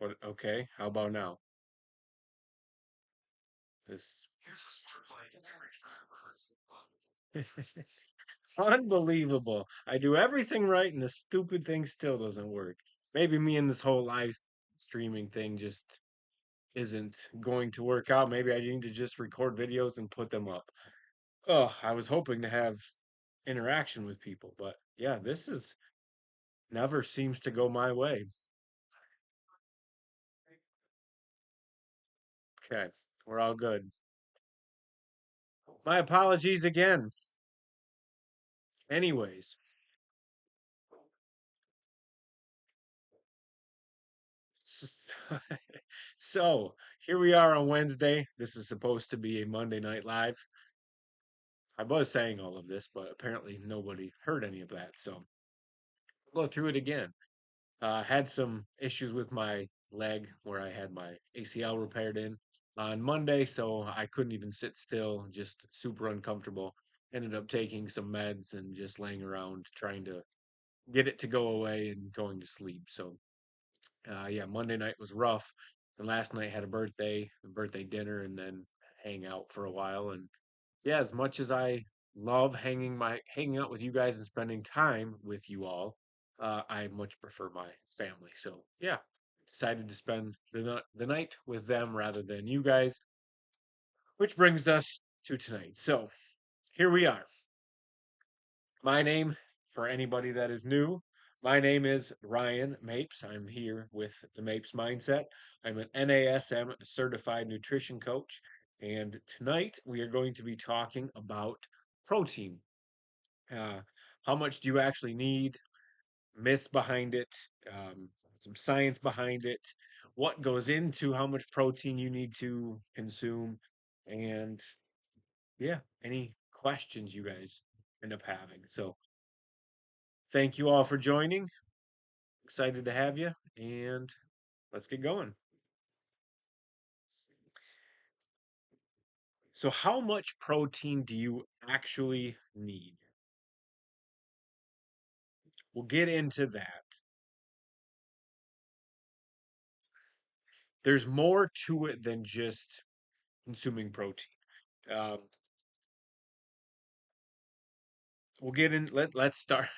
What? Okay. How about now? This unbelievable. I do everything right, and the stupid thing still doesn't work. Maybe me and this whole live streaming thing just isn't going to work out. Maybe I need to just record videos and put them up. Oh, I was hoping to have interaction with people, but yeah, this is never seems to go my way. Okay, we're all good. My apologies again. Anyways, s- so here we are on Wednesday. This is supposed to be a Monday Night Live. I was saying all of this, but apparently nobody heard any of that. So I'll go through it again. Had some issues with my leg where I had my ACL repaired in on Monday, so I couldn't even sit still, just super uncomfortable. Ended up taking some meds and just laying around trying to get it to go away and going to sleep. So, yeah, Monday night was rough. And last night had a birthday dinner, and then hang out for a while. And yeah, as much as I love hanging out with you guys and spending time with you all, I much prefer my family. So yeah, decided to spend the night with them rather than you guys, which brings us to tonight. So here we are. My name, for anybody that is new, my name is Ryan Mapes. I'm here with the Mapes Mindset. I'm an NASM certified nutrition coach, and tonight we are going to be talking about protein. Uh, how much do you actually need? Myths behind it, some science behind it, what goes into how much protein you need to consume, and yeah, any questions you guys end up having. So, thank you all for joining. Excited to have you, and let's get going. So, how much protein do you actually need? We'll get into that. There's more to it than just consuming protein. Um, we'll get in. Let's start.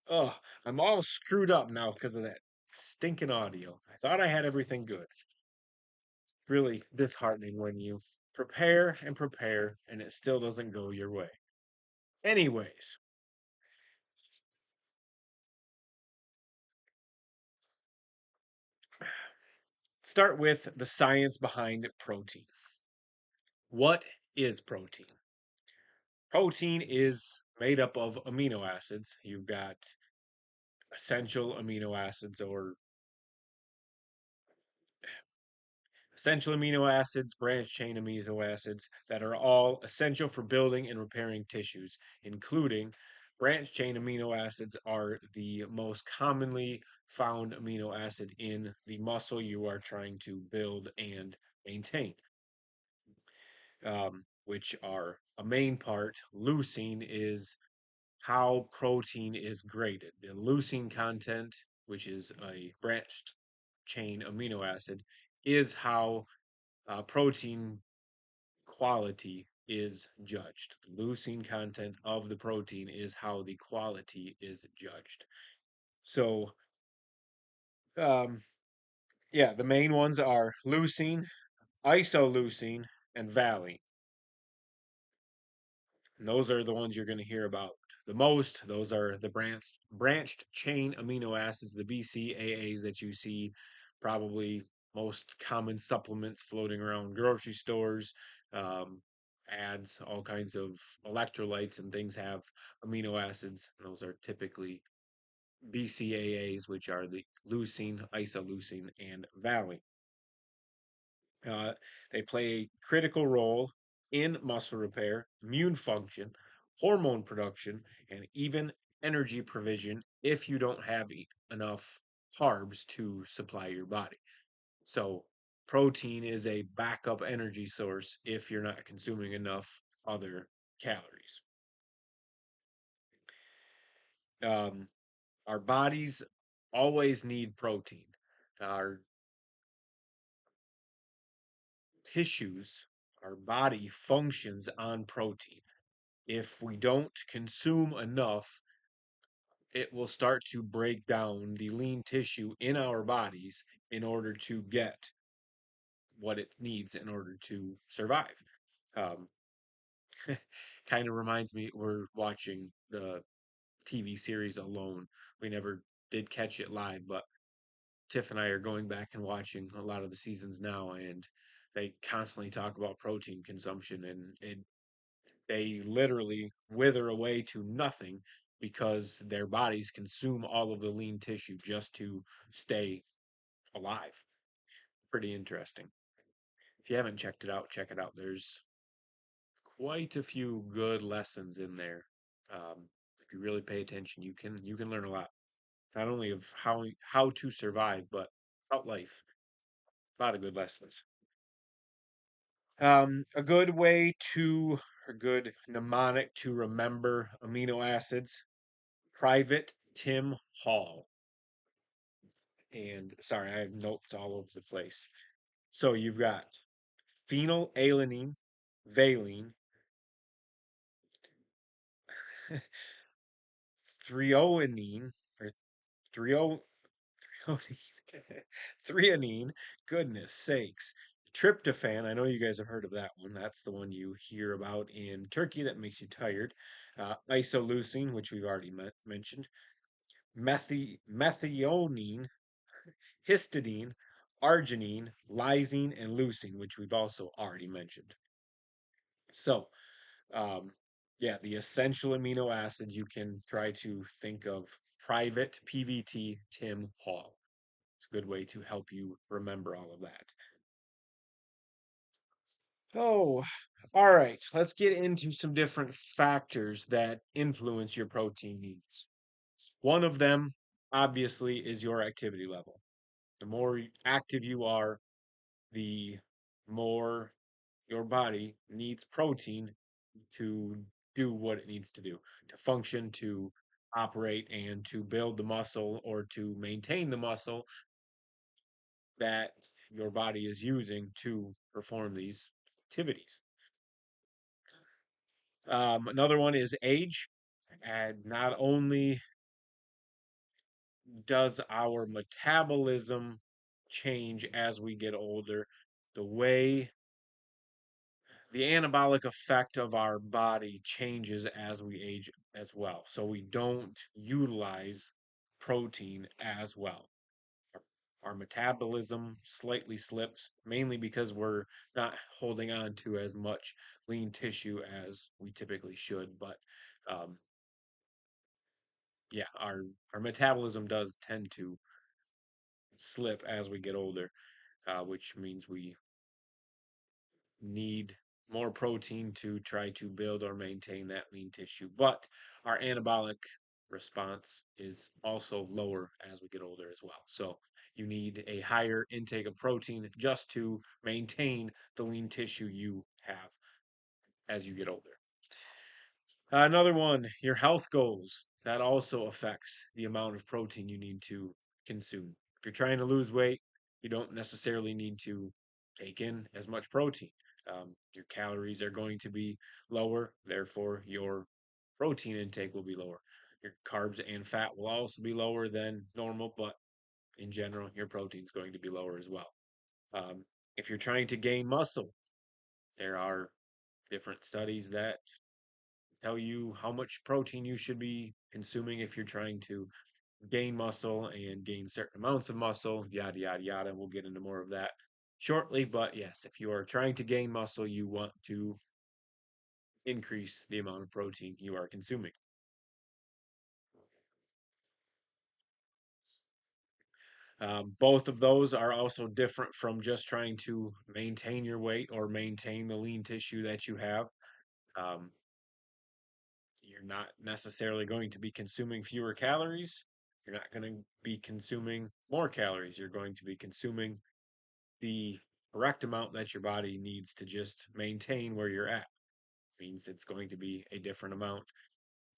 Oh, I'm all screwed up now because of that stinking audio. I thought I had everything good. Really disheartening when you prepare and prepare and it still doesn't go your way. Anyways, start with the science behind protein. What is protein? Protein is made up of amino acids. You've got essential amino acids or essential amino acids, branch chain amino acids that are all essential for building and repairing tissues, including branch chain amino acids are the most commonly found amino acid in the muscle you are trying to build and maintain, which are a main part. Leucine is how protein is graded. The leucine content, which is a branched chain amino acid, is how protein quality is judged. The leucine content of the protein is how the quality is judged. So, um, yeah, the main ones are leucine, isoleucine, and valine. And those are the ones you're going to hear about the most. Those are the branched chain amino acids, the BCAAs that you see probably most common supplements floating around grocery stores, um, ads, all kinds of electrolytes and things have amino acids. And those are typically BCAAs, which are the leucine, isoleucine, and valine. Uh, they play a critical role in muscle repair, immune function, hormone production, and even energy provision if you don't have enough carbs to supply your body. So, protein is a backup energy source if you're not consuming enough other calories. Um, our bodies always need protein. Our tissues, our body functions on protein. If we don't consume enough, it will start to break down the lean tissue in our bodies in order to get what it needs in order to survive. Um, kind of reminds me, we're watching the TV series Alone. We never did catch it live, but Tiff and I are going back and watching a lot of the seasons now, and they constantly talk about protein consumption, and they literally wither away to nothing because their bodies consume all of the lean tissue just to stay alive. Pretty interesting. If you haven't checked it out, check it out. There's quite a few good lessons in there. If you really pay attention, you can learn a lot, not only of how to survive, but about life. A lot of good lessons. A good way to, a good mnemonic to remember amino acids. Private Tim Hall. And sorry, I have notes all over the place. So you've got phenylalanine, valine, threonine, or threo, threonine, threonine, goodness sakes. Tryptophan, I know you guys have heard of that one. That's the one you hear about in turkey that makes you tired. Isoleucine, which we've already mentioned. Methionine, histidine, arginine, lysine, and leucine, which we've also already mentioned. So, um, yeah, the essential amino acids you can try to think of private PVT Tim Hall. It's a good way to help you remember all of that. Oh, all right. Let's get into some different factors that influence your protein needs. One of them, obviously, is your activity level. The more active you are, the more your body needs protein to do what it needs to do, to function, to operate, and to build the muscle or to maintain the muscle that your body is using to perform these activities. Another one is age. And not only does our metabolism change as we get older, the way the anabolic effect of our body changes as we age as well. So we don't utilize protein as well. Our, our metabolism slightly slips, mainly because we're not holding on to as much lean tissue as we typically should. But um, yeah, our metabolism does tend to slip as we get older, which means we need more protein to try to build or maintain that lean tissue. But our anabolic response is also lower as we get older as well. So you need a higher intake of protein just to maintain the lean tissue you have as you get older. Another one, your health goals. That also affects the amount of protein you need to consume. If you're trying to lose weight, you don't necessarily need to take in as much protein. Your calories are going to be lower, therefore, your protein intake will be lower. Your carbs and fat will also be lower than normal, but in general, your protein is going to be lower as well. Um, if you're trying to gain muscle, there are different studies that tell you how much protein you should be consuming if you're trying to gain muscle and gain certain amounts of muscle, yada, yada, yada. We'll get into more of that shortly. But yes, if you are trying to gain muscle, you want to increase the amount of protein you are consuming. Both of those are also different from just trying to maintain your weight or maintain the lean tissue that you have. Um, you're not necessarily going to be consuming fewer calories. You're not going to be consuming more calories. You're going to be consuming the correct amount that your body needs to just maintain where you're at. Means it's going to be a different amount.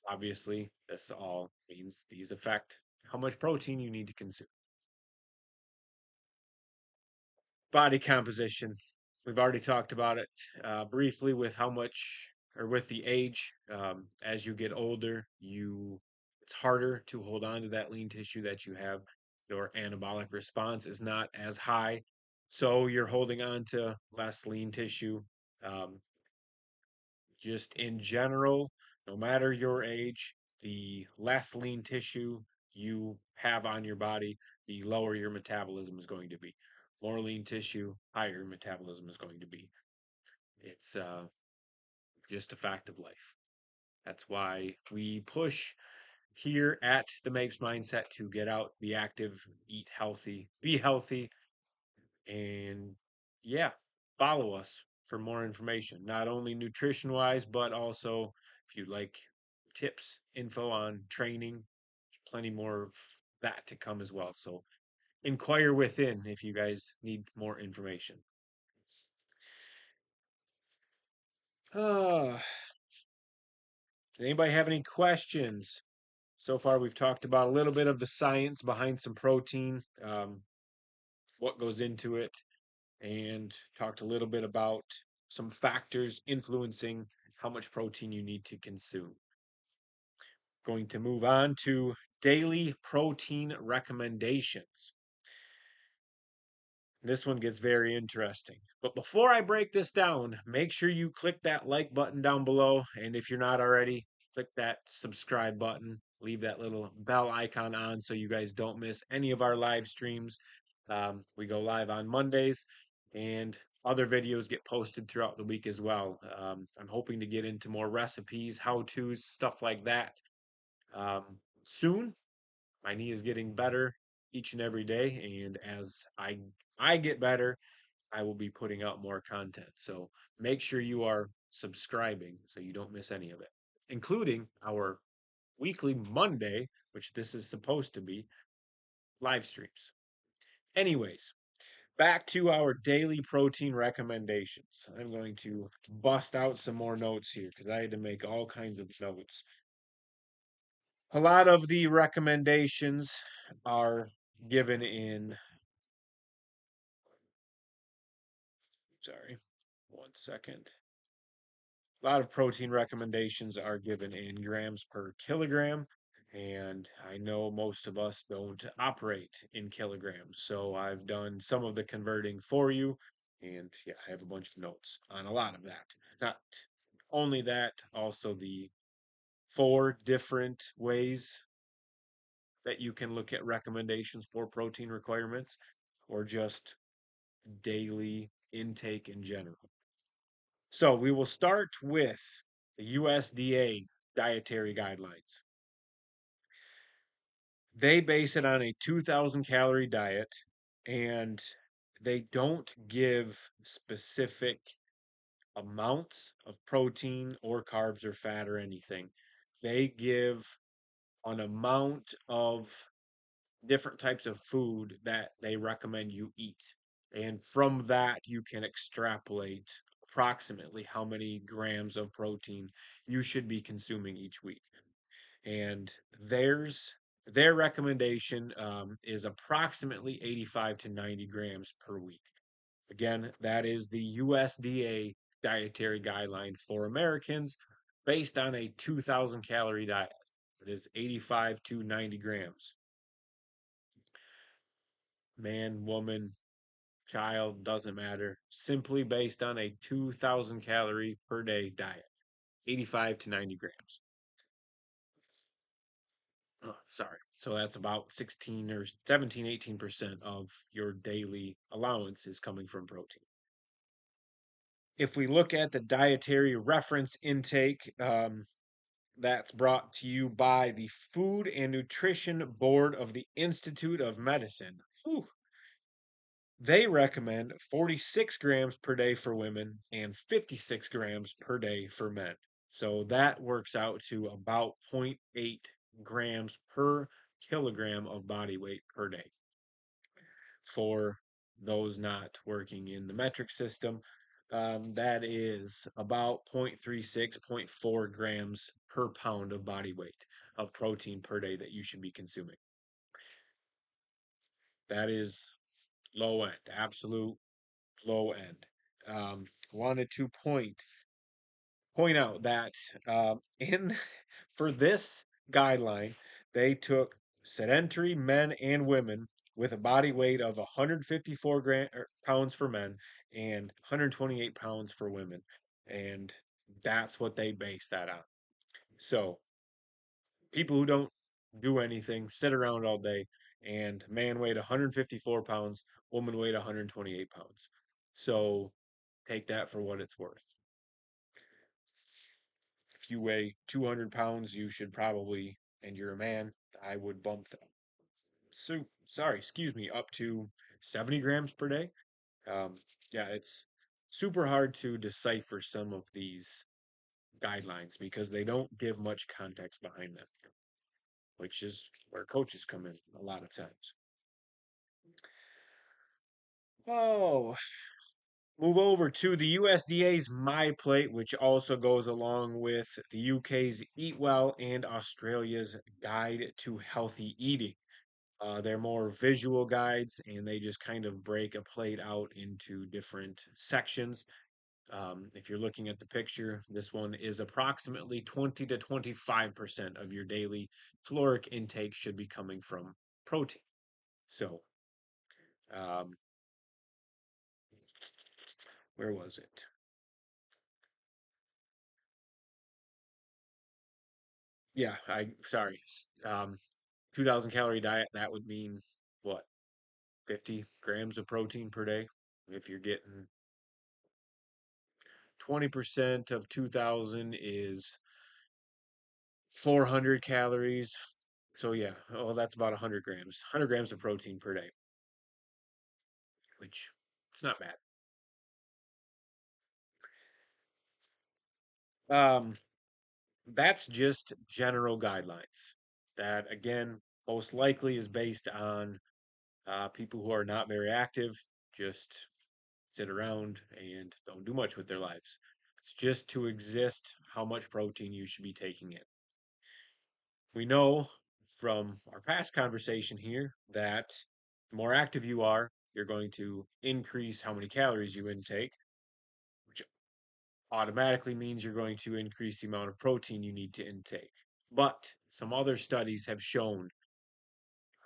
Obviously, this all means these affect how much protein you need to consume. Body composition. We've already talked about it briefly with how much, or with the age. As you get older, it's harder to hold on to that lean tissue that you have. Your anabolic response is not as high, so you're holding on to less lean tissue. Um, just in general, no matter your age, the less lean tissue you have on your body, the lower your metabolism is going to be. More lean tissue, higher metabolism is going to be. It's just a fact of life. That's why we push here at the Mapes Mindset to get out, be active, eat healthy, be healthy, and yeah, follow us for more information, not only nutrition wise, but also if you'd like tips, info on training, plenty more of that to come as well. So inquire within if you guys need more information. Uh, Did anybody have any questions? So far, we've talked about a little bit of the science behind some protein, what goes into it, and talked a little bit about some factors influencing how much protein you need to consume. Going to move on to daily protein recommendations. This one gets very interesting. But before I break this down, make sure you click that like button down below. And if you're not already, click that subscribe button. Leave that little bell icon on so you guys don't miss any of our live streams. We go live on Mondays, and other videos get posted throughout the week as well. I'm hoping to get into more recipes, how to's, stuff like that soon. My knee is getting better each and every day, and as I get better, I will be putting out more content. So make sure you are subscribing so you don't miss any of it, including our weekly Monday, which this is supposed to be, live streams. Anyways, back to our daily protein recommendations. I'm going to bust out some more notes here because I had to make all kinds of notes. A lot of the recommendations are given in, sorry, 1 second. A lot of protein recommendations are given in grams per kilogram, and I know most of us don't operate in kilograms, so I've done some of the converting for you, and yeah, I have a bunch of notes on a lot of that. Not only that, also the 4 different ways that you can look at recommendations for protein requirements, or just daily intake in general. So we will start with the USDA dietary guidelines. They base it on a 2,000 calorie diet, and they don't give specific amounts of protein or carbs or fat or anything. They give an amount of different types of food that they recommend you eat. And from that, you can extrapolate approximately how many grams of protein you should be consuming each week. And their recommendation is approximately 85 to 90 grams per week. Again, that is the USDA dietary guideline for Americans based on a 2,000 calorie diet. It is 85 to 90 grams. Man, woman, child, doesn't matter. Simply based on a 2,000 calorie per day diet, 85 to 90 grams. Oh, sorry. So that's about 16 or 17, 18% of your daily allowance is coming from protein. If we look at the dietary reference intake, that's brought to you by the Food and Nutrition Board of the Institute of Medicine. Whew. They recommend 46 grams per day for women and 56 grams per day for men. So that works out to about zero point 0.8 grams per kilogram of body weight per day. For those not working in the metric system, that is about 0.36, 0.4 grams per pound of body weight of protein per day that you should be consuming. That is low end, absolute low end. Wanted to point out that in for this guideline, they took sedentary men and women with a body weight of 154 pounds for men and 128 pounds for women, and that's what they base that on. So people who don't do anything, sit around all day, and man weighed 154 pounds, woman weighed 128 pounds. So take that for what it's worth. If you weigh 200 pounds, you should probably, and you're a man, I would bump that. So, sorry, excuse me, up to 70 grams per day. Um, yeah, it's super hard to decipher some of these guidelines because they don't give much context behind them, which is where coaches come in a lot of times. Oh, move over to the USDA's My Plate, which also goes along with the UK's Eat Well and Australia's Guide to Healthy Eating. They're more visual guides and they just kind of break a plate out into different sections. If you're looking at the picture, this one is approximately 20 to 25% of your daily caloric intake should be coming from protein. So, um, where was it? Yeah, I sorry. 2,000 calorie diet, that would mean what? 50 grams of protein per day. If you're getting 20% of 2,000 is 400 calories. So yeah, oh, that's about 100 grams. 100 grams of protein per day, which it's not bad. Um, that's just general guidelines. That again, most likely is based on people who are not very active, just sit around and don't do much with their lives. It's just to exist how much protein you should be taking in. We know from our past conversation here that the more active you are, you're going to increase how many calories you intake, which automatically means you're going to increase the amount of protein you need to intake. But some other studies have shown,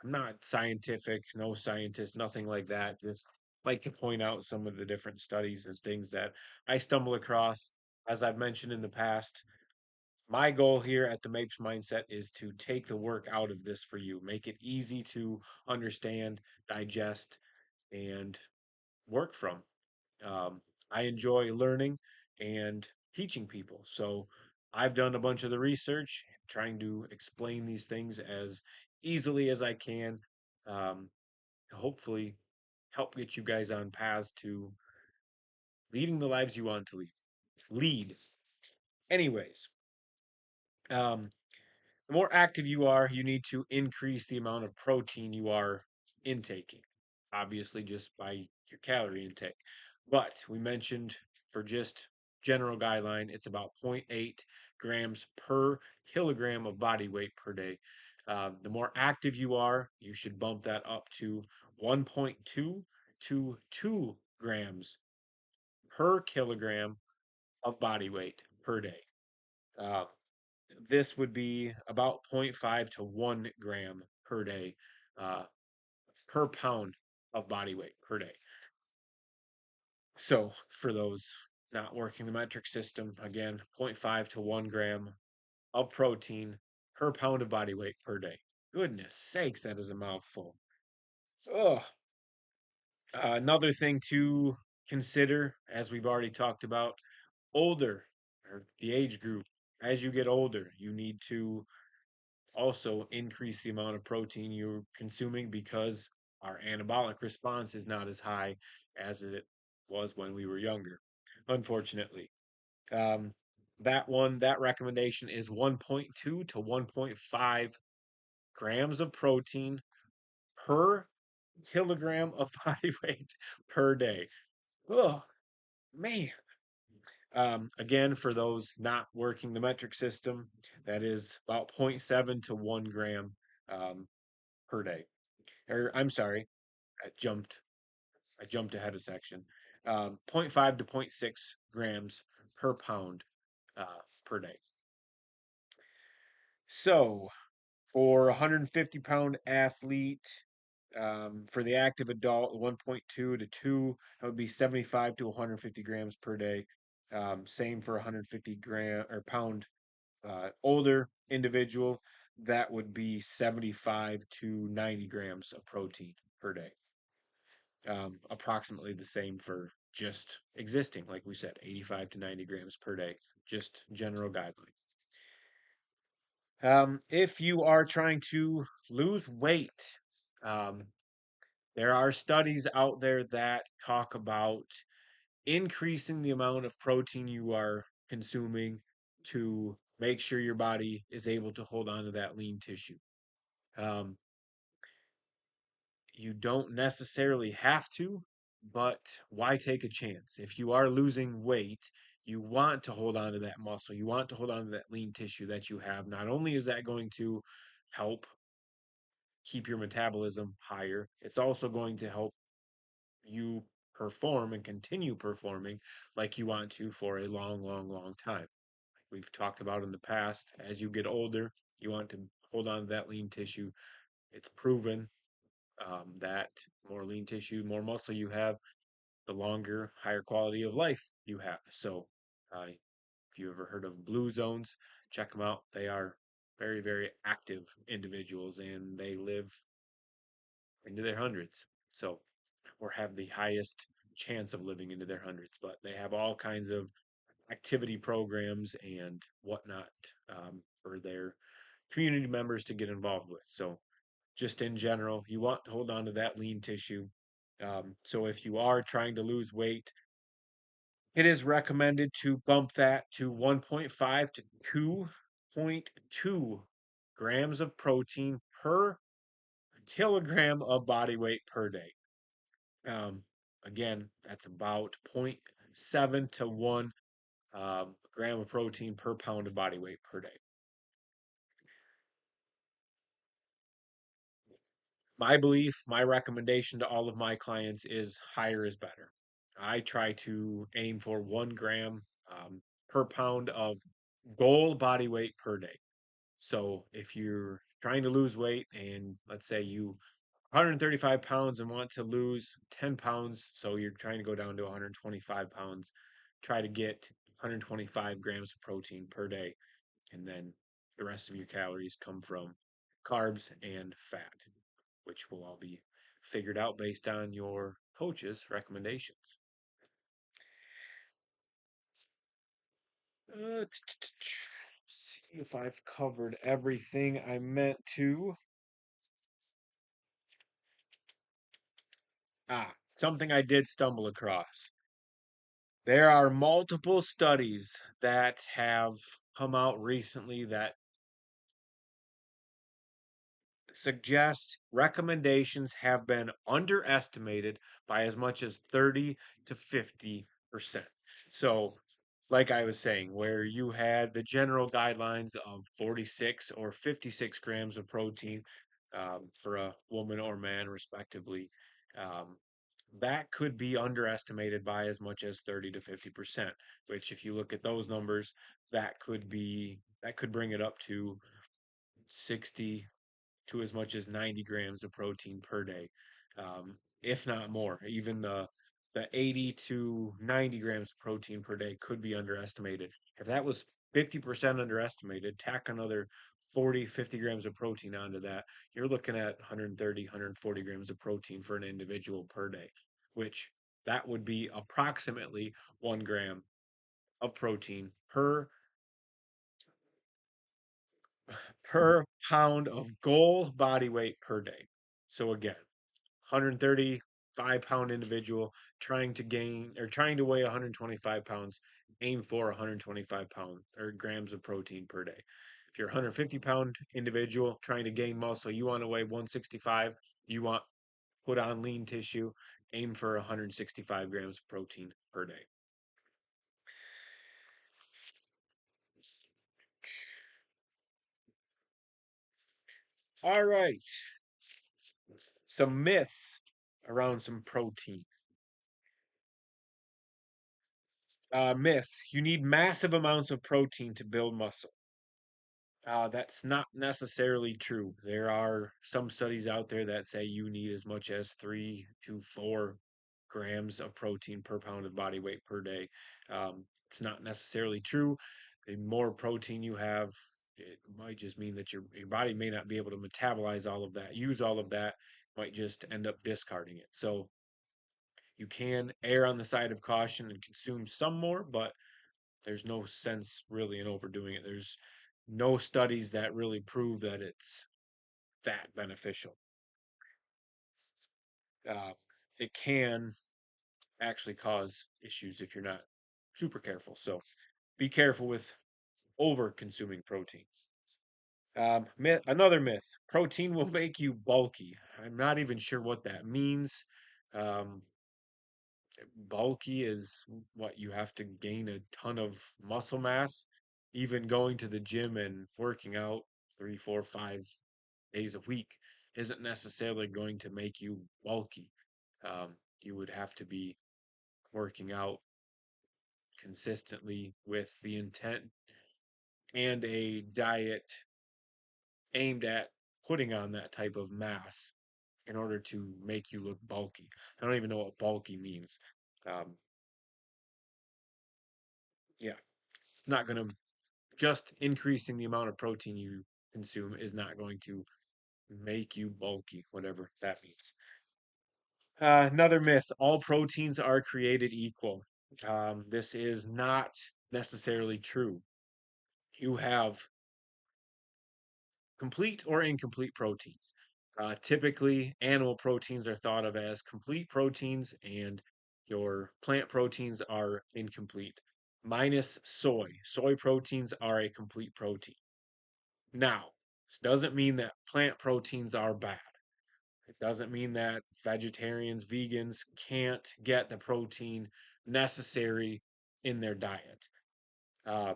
I'm not scientific, no scientist, nothing like that. Just like to point out some of the different studies and things that I stumble across. As I've mentioned in the past, my goal here at the Mapes Mindset is to take the work out of this for you, make it easy to understand, digest, and work from. Um, I enjoy learning and teaching people. So I've done a bunch of the research, trying to explain these things as easily as I can, to hopefully help get you guys on paths to leading the lives you want to lead. Anyways, um, the more active you are, you need to increase the amount of protein you are intaking, obviously, just by your calorie intake. But we mentioned for just general guideline, it's about zero point 0.8 grams per kilogram of body weight per day. The more active you are, you should bump that up to 1.2 to 2 grams per kilogram of body weight per day. Uh, this would be about zero point 0.5 to 1 gram per day, uh, per pound of body weight per day. So for those not working the metric system, again, zero point 0.5 to 1 gram of protein per pound of body weight per day. Goodness sakes, that is a mouthful. Ugh. Another thing to consider, as we've already talked about, older or the age group. As you get older, you need to also increase the amount of protein you're consuming because our anabolic response is not as high as it was when we were younger, unfortunately. Um, that recommendation is 1.2 to 1.5 grams of protein per kilogram of body weight per day. Oh, man. Again, for those not working the metric system, that is about zero point 0.7 to 1 gram um, per day. Or I'm sorry, I jumped I jumped ahead a section. zero point 0.5 to zero point 0.6 grams per pound per day. So for a 150-pound athlete, for the active adult, 1.2 to 2, that would be 75 to 150 grams per day. Same for 150 gram or pound older individual, that would be 75 to 90 grams of protein per day. Approximately the same for just existing, like we said, 85 to 90 grams per day, just general guideline. If you are trying to lose weight, um, there are studies out there that talk about increasing the amount of protein you are consuming to make sure your body is able to hold on to that lean tissue. Um, you don't necessarily have to, but why take a chance? If you are losing weight, you want to hold on to that muscle. You want to hold on to that lean tissue that you have. Not only is that going to help keep your metabolism higher, it's also going to help you perform and continue performing like you want to for a long, long, long time. Like we've talked about in the past, as you get older, you want to hold on to that lean tissue. It's proven that more lean tissue, more muscle you have, the longer, higher quality of life you have. So, if you ever heard of blue zones, check them out. They are very, very active individuals and they live into their hundreds. So, or have the highest chance of living into their hundreds. But they have all kinds of activity programs and whatnot for their community members to get involved with. So, just in general, you want to hold on to that lean tissue. So, if you are trying to lose weight, it is recommended to bump that to 1.5 to 2.2 grams of protein per kilogram of body weight per day. Um, Again, that's about zero point 0.7 to 1 gram of protein per pound of body weight per day. My belief, my recommendation to all of my clients is higher is better. I try to aim for 1 gram per pound of goal body weight per day. So if you're trying to lose weight and let's say you 135 pounds and want to lose 10 pounds, so you're trying to go down to 125 pounds, try to get 125 grams of protein per day. And then the rest of your calories come from carbs and fat, which will all be figured out based on your coach's recommendations. See if I've covered everything I meant to. Something I did stumble across. There are multiple studies that have come out recently that suggest recommendations have been underestimated by as much as 30 to 50%. So, like I was saying, where you had the general guidelines of 46 or 56 grams of protein for a woman or man, respectively, um, that could be underestimated by as much as 30 to 50%, which, if you look at those numbers, that could bring it up to 60 to as much as 90 grams of protein per day, if not more. Even the 80 to 90 grams of protein per day could be underestimated. If that was 50% underestimated, tack another 40, 50 grams of protein onto that, you're looking at 130, 140 grams of protein for an individual per day, which that would be approximately 1 gram of protein per pound of goal body weight per day. So again, 135-pound individual trying to gain or trying to weigh 125 pounds, aim for 125 pound or grams of protein per day. If you're a 150-pound individual trying to gain muscle, you want to weigh 165, you want put on lean tissue, aim for 165 grams of protein per day. All right. Some myths around some protein. Myth: you need massive amounts of protein to build muscle. That's not necessarily true. There are some studies out there that say you need as much as 3 to 4 grams of protein per pound of body weight per day. It's not necessarily true. The more protein you have, it might just mean that your body may not be able to metabolize all of that, use all of that, might just end up discarding it. So you can err on the side of caution and consume some more, but there's no sense really in overdoing it. There's no studies that really prove that it's that beneficial. Uh, it can actually cause issues if you're not super careful. So be careful with over consuming protein. Another myth: protein will make you bulky. I'm not even sure what that means. Um, Bulky is what you have to gain a ton of muscle mass. Even going to the gym and working out 3, 4, 5 days a week isn't necessarily going to make you bulky. You would have to be working out consistently with the intent and a diet aimed at putting on that type of mass in order to make you look bulky. I don't even know what bulky means. Um, yeah, not going to just increasing the amount of protein you consume is not going to make you bulky, whatever that means. Another myth: all proteins are created equal. This is not necessarily true. You have complete or incomplete proteins. Typically, animal proteins are thought of as complete proteins, and your plant proteins are incomplete, minus soy. Soy proteins are a complete protein. Now, this doesn't mean that plant proteins are bad. It doesn't mean that vegetarians, vegans can't get the protein necessary in their diet. Uh,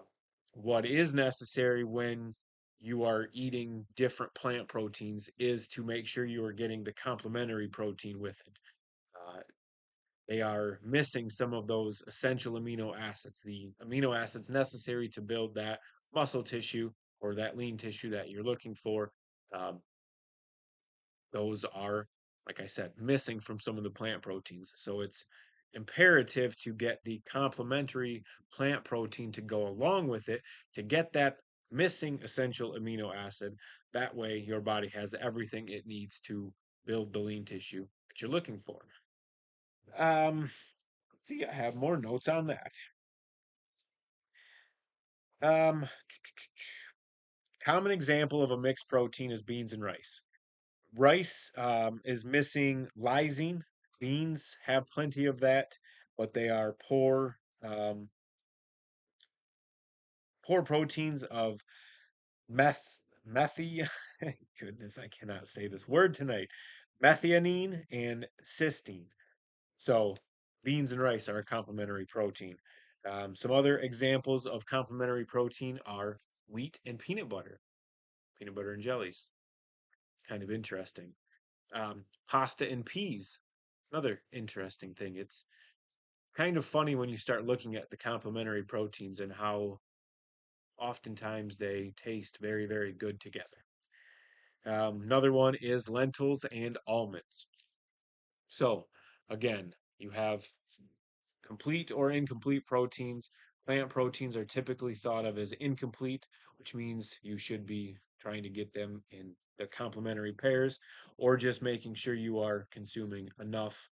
what is necessary when you are eating different plant proteins is to make sure you are getting the complementary protein with it. Uh, they are missing some of those essential amino acids, the amino acids necessary to build that muscle tissue or that lean tissue that you're looking for. Um, those are, like I said, missing from some of the plant proteins. So it's imperative to get the complementary plant protein to go along with it to get that missing essential amino acid. That way, your body has everything it needs to build the lean tissue that you're looking for. Let's see, I have more notes on that. Um, Common example of a mixed protein is beans and rice. Rice is missing lysine. Beans have plenty of that, but they are poor proteins of methy. Goodness, I cannot say this word tonight. Methionine and cysteine. So beans and rice are a complementary protein. Some other examples of complementary protein are wheat and peanut butter and jellies. Kind of interesting. Pasta and peas, another interesting thing. It's kind of funny when you start looking at the complementary proteins and how oftentimes they taste very, very good together. Another one is lentils and almonds. So, again, you have complete or incomplete proteins. Plant proteins are typically thought of as incomplete, which means you should be trying to get them in the complementary pairs or just making sure you are consuming enough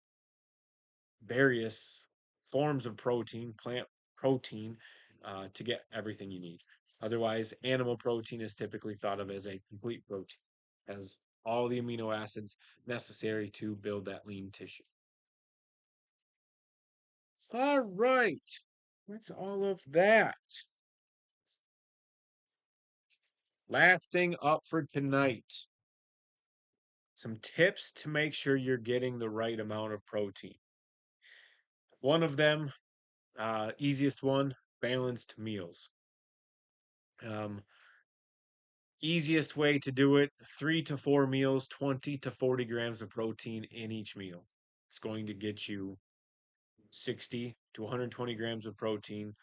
various forms of protein, plant protein, to get everything you need. Otherwise, animal protein is typically thought of as a complete protein, has all the amino acids necessary to build that lean tissue. All right. That's all of that. Last thing up for tonight, some tips to make sure you're getting the right amount of protein. One of them, easiest one, balanced meals. Um, Easiest way to do it, 3 to 4 meals, 20 to 40 grams of protein in each meal. It's going to get you 60 to 120 grams of protein,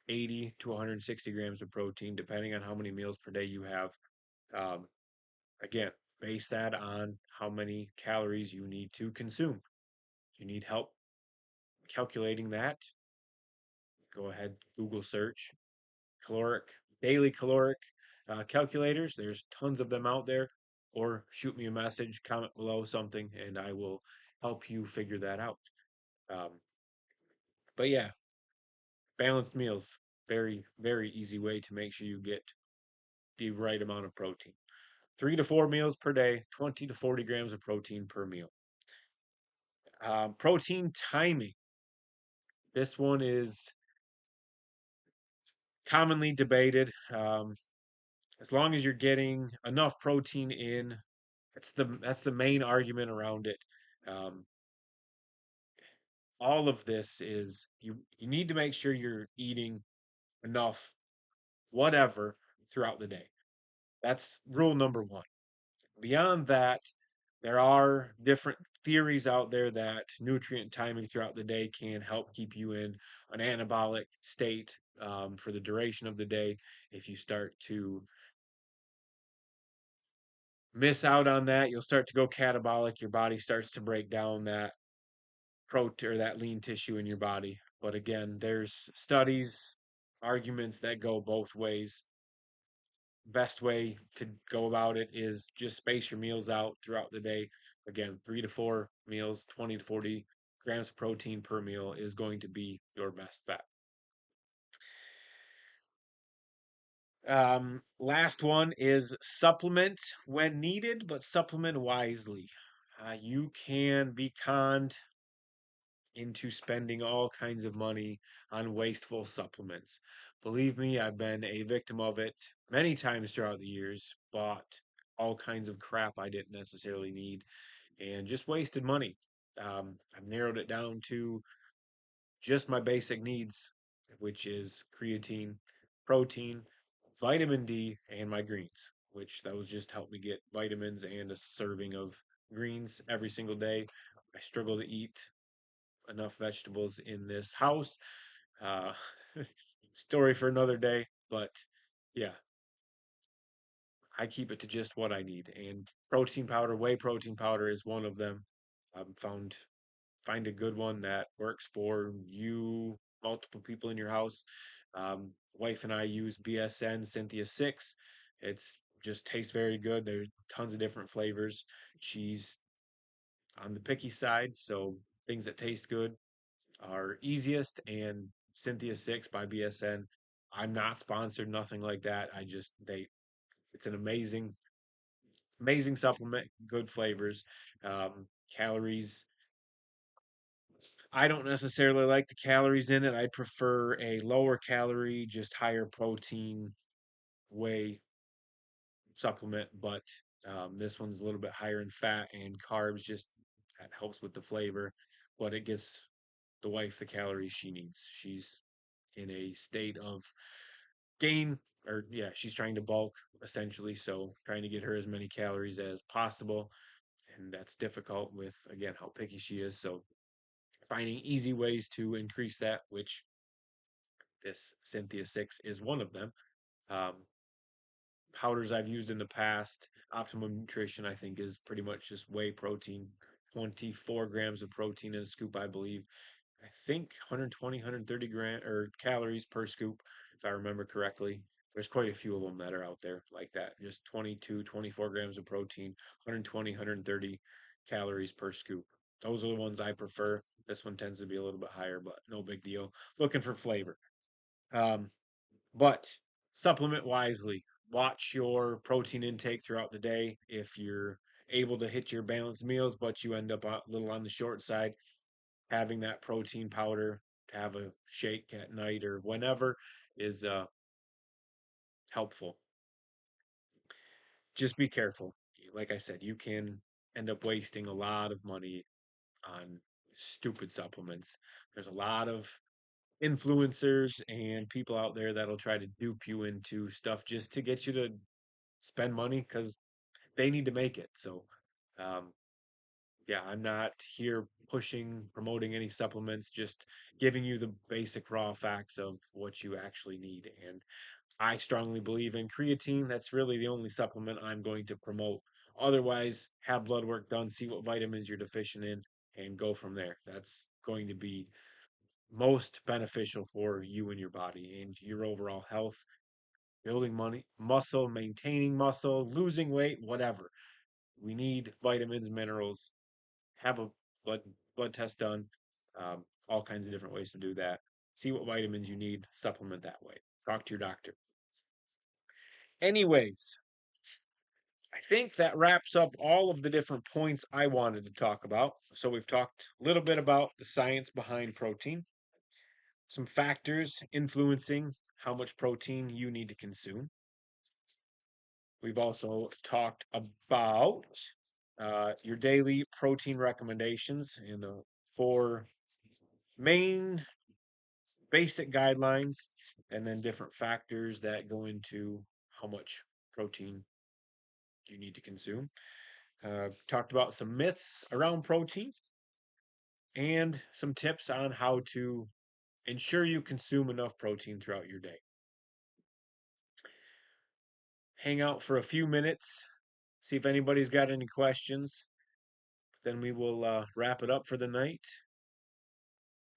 80 to 160 grams of protein, depending on how many meals per day you have. Um, Again, base that on how many calories you need to consume. If you need help calculating that, go ahead, Google search caloric, daily caloric calculators. There's tons of them out there. Or shoot me a message, comment below something, and I will help you figure that out. Um, but yeah, balanced meals, very, very easy way to make sure you get the right amount of protein. 3 to 4 meals per day, 20 to 40 grams of protein per meal. Protein timing. This one is commonly debated. As long as you're getting enough protein in, that's the main argument around it. Um, all of this is you need to make sure you're eating enough whatever throughout the day. That's rule number one. Beyond that, there are different theories out there that nutrient timing throughout the day can help keep you in an anabolic state for the duration of the day. If you start to miss out on that, you'll start to go catabolic. Your body starts to break down that protein or that lean tissue in your body. But again, there's studies, arguments that go both ways. Best way to go about it is just space your meals out throughout the day. Again, 3 to 4 meals, 20 to 40 grams of protein per meal is going to be your best bet. Last one is supplement when needed, but supplement wisely. You can be conned into spending all kinds of money on wasteful supplements. Believe me, I've been a victim of it many times throughout the years, bought all kinds of crap I didn't necessarily need, and just wasted money. I've narrowed it down to just my basic needs, which is creatine, protein, vitamin D, and my greens, which those just help me get vitamins and a serving of greens every single day. I struggle to eat enough vegetables in this house. Uh, Story for another day, but yeah, I keep it to just what I need. And protein powder, whey protein powder is one of them. Find a good one that works for you, multiple people in your house. Wife and I use BSN Cynthia 6. It's just tastes very good. There's tons of different flavors. She's on the picky side, so things that taste good are easiest and Cynthia 6 by BSN. I'm not sponsored, nothing like that. It's an amazing supplement, good flavors, calories. I don't necessarily like the calories in it. I prefer a lower calorie, just higher protein whey supplement, but this one's a little bit higher in fat and carbs, just that helps with the flavor, but it gets the wife the calories she needs. She's in a state of gain, or yeah, she's trying to bulk essentially, so trying to get her as many calories as possible, and that's difficult with again how picky she is. So finding easy ways to increase that, which this Cynthia 6 is one of them. um, Powders I've used in the past, Optimum Nutrition, I think, is pretty much just whey protein, 24 grams of protein in a scoop, I believe. I think 120, 130 gram or calories per scoop, if I remember correctly. There's quite a few of them that are out there like that. Just 22, 24 grams of protein, 120, 130 calories per scoop. Those are the ones I prefer. This one tends to be a little bit higher, but no big deal. Looking for flavor. Um, but supplement wisely. Watch your protein intake throughout the day. If you're able to hit your balanced meals, but you end up a little on the short side, having that protein powder to have a shake at night or whenever is helpful. Just be careful. Like I said, you can end up wasting a lot of money on stupid supplements. There's a lot of influencers and people out there that'll try to dupe you into stuff just to get you to spend money because they need to make it. So, um, Yeah, I'm not here pushing, promoting any supplements, just giving you the basic raw facts of what you actually need. And I strongly believe in creatine. That's really the only supplement I'm going to promote. Otherwise, have blood work done, see what vitamins you're deficient in, and go from there. That's going to be most beneficial for you and your body and your overall health, building money, muscle, maintaining muscle, losing weight, whatever. We need vitamins, minerals, have a blood blood test done, all kinds of different ways to do that. See what vitamins you need, supplement that way. Talk to your doctor. Anyways, I think that wraps up all of the different points I wanted to talk about. So we've talked a little bit about the science behind protein, some factors influencing how much protein you need to consume. We've also talked about your daily protein recommendations and the four main basic guidelines, and then different factors that go into how much protein you need to consume. Talked about some myths around protein and some tips on how to ensure you consume enough protein throughout your day. Hang out for a few minutes, see if anybody's got any questions. Then we will wrap it up for the night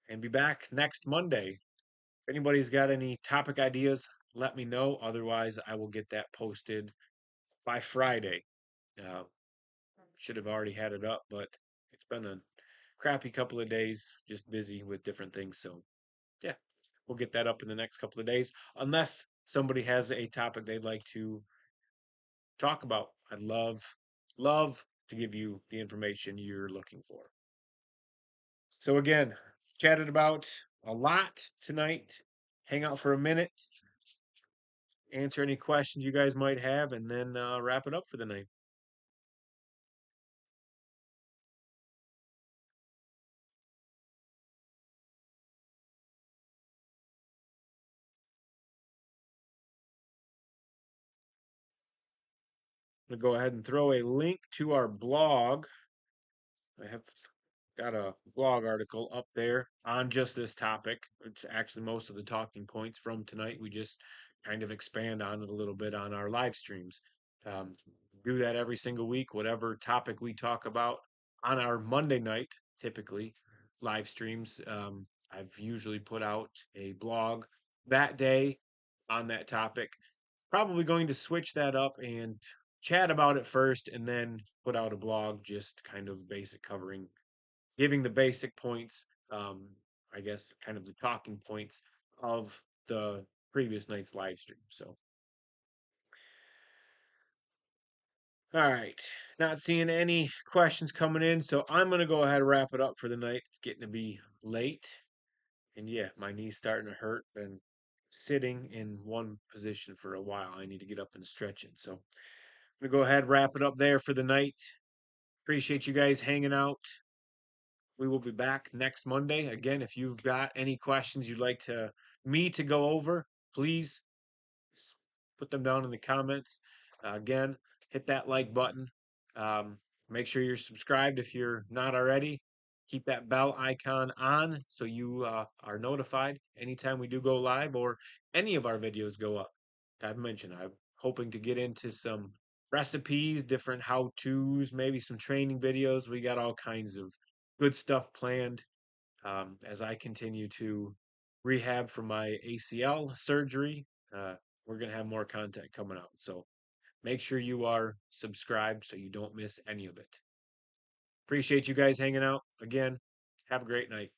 and be back next Monday. If anybody's got any topic ideas, let me know. Otherwise, I will get that posted by Friday. Uh, should have already had it up, but it's been a crappy couple of days, just busy with different things. So, yeah, we'll get that up in the next couple of days, unless somebody has a topic they'd like to talk about. I'd love to give you the information you're looking for. So, again, chatted about a lot tonight. Hang out for a minute, answer any questions you guys might have, and then wrap it up for the night. I'm going to go ahead and throw a link to our blog. I have got a blog article up there on just this topic. It's actually most of the talking points from tonight. We just kind of expand on it a little bit on our live streams. Um, do that every single week, whatever topic we talk about on our Monday night, typically live streams. I've usually put out a blog that day on that topic. Probably going to switch that up and chat about it first and then put out a blog just kind of basic covering, giving the basic points, I guess kind of the talking points of the previous night's live stream. So, all right, not seeing any questions coming in, so I'm going to go ahead and wrap it up for the night. It's getting to be late. And yeah, my knee's starting to hurt. Been sitting in one position for a while. I need to get up and stretch it. So I'm going to go ahead and wrap it up there for the night. Appreciate you guys hanging out. We will be back next Monday. Again, if you've got any questions you'd like to me to go over, please put them down in the comments. Again, hit that like button. Um, make sure you're subscribed if you're not already. Keep that bell icon on so you are notified anytime we do go live or any of our videos go up. I've mentioned I'm hoping to get into some recipes, different how to's, maybe some training videos. We got all kinds of good stuff planned as I continue to rehab from my ACL surgery. Uh, we're going to have more content coming out. So make sure you are subscribed so you don't miss any of it. Appreciate you guys hanging out. Again, have a great night.